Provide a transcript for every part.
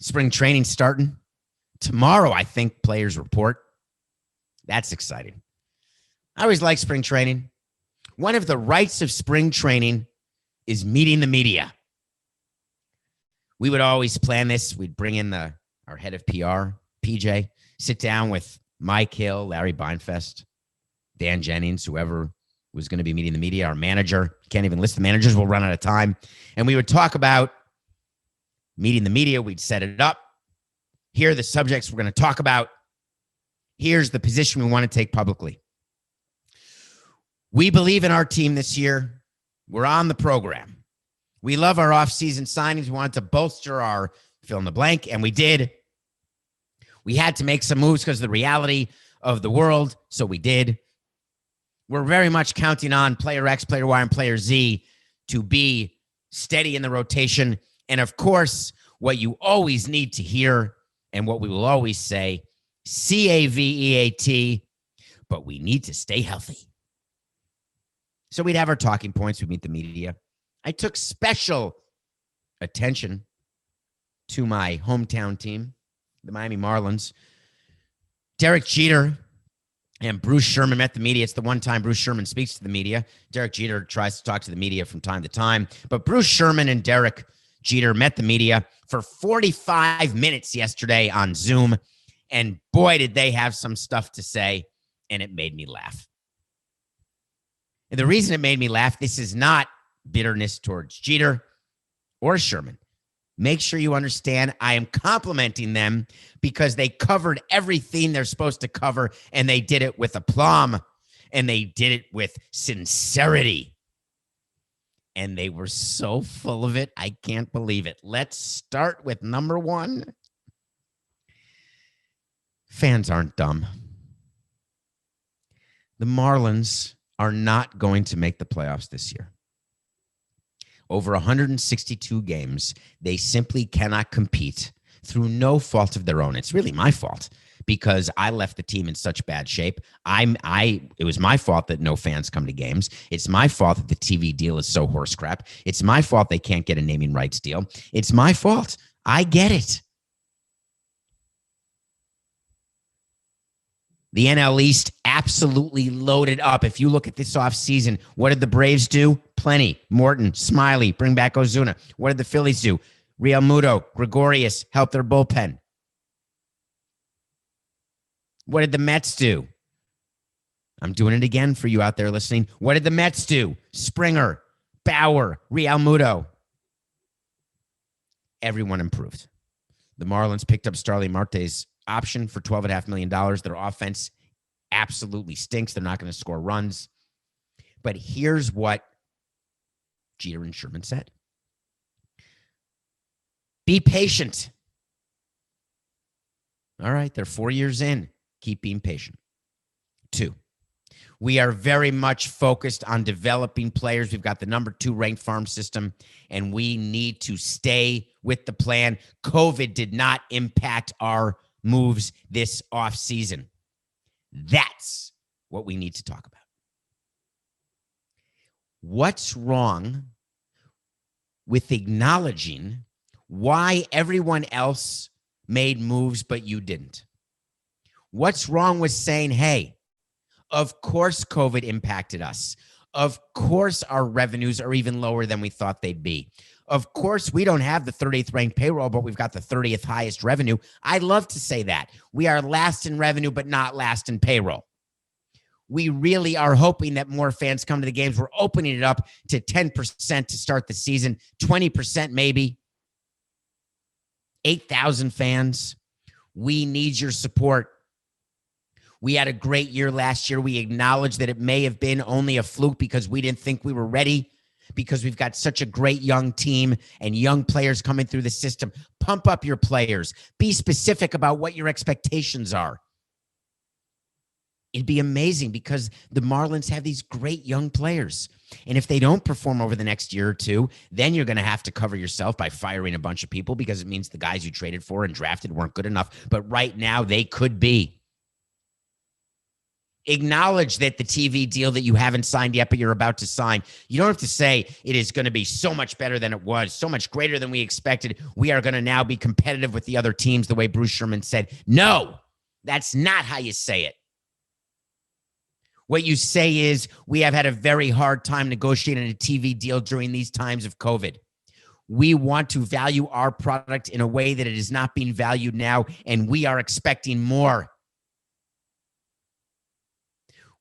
Spring training starting tomorrow. I think players report. That's exciting. I always like spring training. One of the rights of spring training is meeting the media. We would always plan this. We'd bring in our head of PR, PJ, sit down with Mike Hill, Larry Beinfest, Dan Jennings, whoever was going to be meeting the media, our manager. Can't even list the managers. We'll run out of time. And we would talk about meeting the media. We'd set it up. Here are the subjects we're going to talk about. Here's the position we want to take publicly. We believe in our team this year. We're on the program. We love our offseason signings. We wanted to bolster our fill in the blank, and we did. We had to make some moves because of the reality of the world, so we did. We're very much counting on player X, player Y, and player Z to be steady in the rotation. And, of course, what you always need to hear and what we will always say, CAVEAT, but we need to stay healthy. So we'd have our talking points. We'd meet the media. I took special attention to my hometown team, the Miami Marlins. Derek Jeter and Bruce Sherman met the media. It's the one time Bruce Sherman speaks to the media. Derek Jeter tries to talk to the media from time to time. But Bruce Sherman and Derek Jeter met the media for 45 minutes yesterday on Zoom. And boy, did they have some stuff to say. And it made me laugh. And the reason it made me laugh, this is not bitterness towards Jeter or Sherman. Make sure you understand I am complimenting them because they covered everything they're supposed to cover, and they did it with aplomb, and they did it with sincerity. And they were so full of it, I can't believe it. Let's start with number one. Fans aren't dumb. The Marlins are not going to make the playoffs this year. Over 162 games, they simply cannot compete through no fault of their own. It's really my fault because I left the team in such bad shape. It was my fault that no fans come to games. It's my fault that the TV deal is so horse crap. It's my fault they can't get a naming rights deal. It's my fault. I get it. The NL East absolutely loaded up. If you look at this offseason, what did the Braves do? Plenty. Morton, Smiley, bring back Ozuna. What did the Phillies do? Real Muto, Gregorius, help their bullpen. What did the Mets do? I'm doing it again for you out there listening. What did the Mets do? Springer, Bauer, Real Muto. Everyone improved. The Marlins picked up Starling Marte's option for $12.5 million. Their offense absolutely stinks. They're not going to score runs. But here's what Jeter and Sherman said. Be patient. All right, they're 4 years in. Keep being patient. 2, we are very much focused on developing players. We've got the number 2 ranked farm system, and we need to stay with the plan. COVID did not impact our moves this offseason. That's what we need to talk about. What's wrong with acknowledging why everyone else made moves but you didn't? What's wrong with saying, hey, of course COVID impacted us. Of course our revenues are even lower than we thought they'd be. Of course, we don't have the 30th ranked payroll, but we've got the 30th highest revenue. I love to say that. We are last in revenue, but not last in payroll. We really are hoping that more fans come to the games. We're opening it up to 10% to start the season, 20% maybe. 8,000 fans. We need your support. We had a great year last year. We acknowledge that it may have been only a fluke because we didn't think we were ready, because we've got such a great young team and young players coming through the system. Pump up your players. Be specific about what your expectations are. It'd be amazing because the Marlins have these great young players. And if they don't perform over the next year or two, then you're going to have to cover yourself by firing a bunch of people because it means the guys you traded for and drafted weren't good enough. But right now they could be. Acknowledge that the TV deal that you haven't signed yet, but you're about to sign, you don't have to say it is going to be so much better than it was, so much greater than we expected. We are going to now be competitive with the other teams, the way Bruce Sherman said. No, that's not how you say it. What you say is, we have had a very hard time negotiating a TV deal during these times of COVID. We want to value our product in a way that it is not being valued now, and we are expecting more.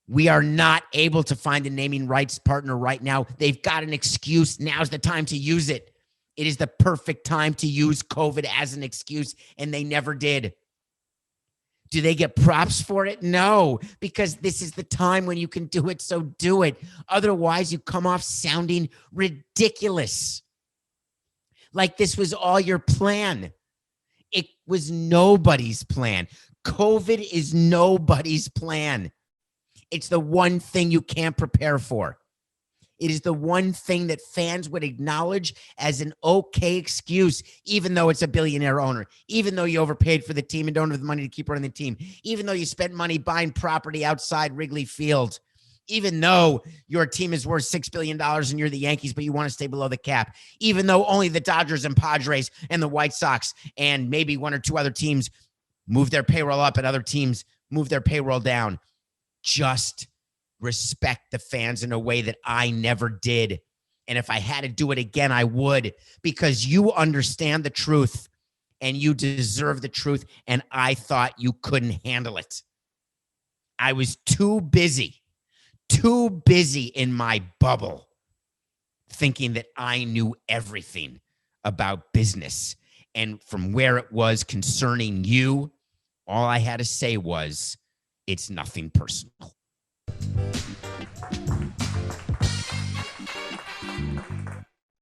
We are not able to find a naming rights partner right now. They've got an excuse. Now's the time to use it. It is the perfect time to use COVID as an excuse, and they never did. Do they get props for it? No, because this is the time when you can do it, so do it. Otherwise, you come off sounding ridiculous. Like this was all your plan. It was nobody's plan. COVID is nobody's plan. It's the one thing you can't prepare for. It is the one thing that fans would acknowledge as an okay excuse, even though it's a billionaire owner, even though you overpaid for the team and don't have the money to keep running the team, even though you spent money buying property outside Wrigley Field, even though your team is worth $6 billion and you're the Yankees, but you want to stay below the cap, even though only the Dodgers and Padres and the White Sox and maybe one or two other teams move their payroll up and other teams move their payroll down. Just respect the fans in a way that I never did. And if I had to do it again, I would, because you understand the truth and you deserve the truth. And I thought you couldn't handle it. I was too busy in my bubble thinking that I knew everything about business. And from where it was concerning you, all I had to say was, it's nothing personal.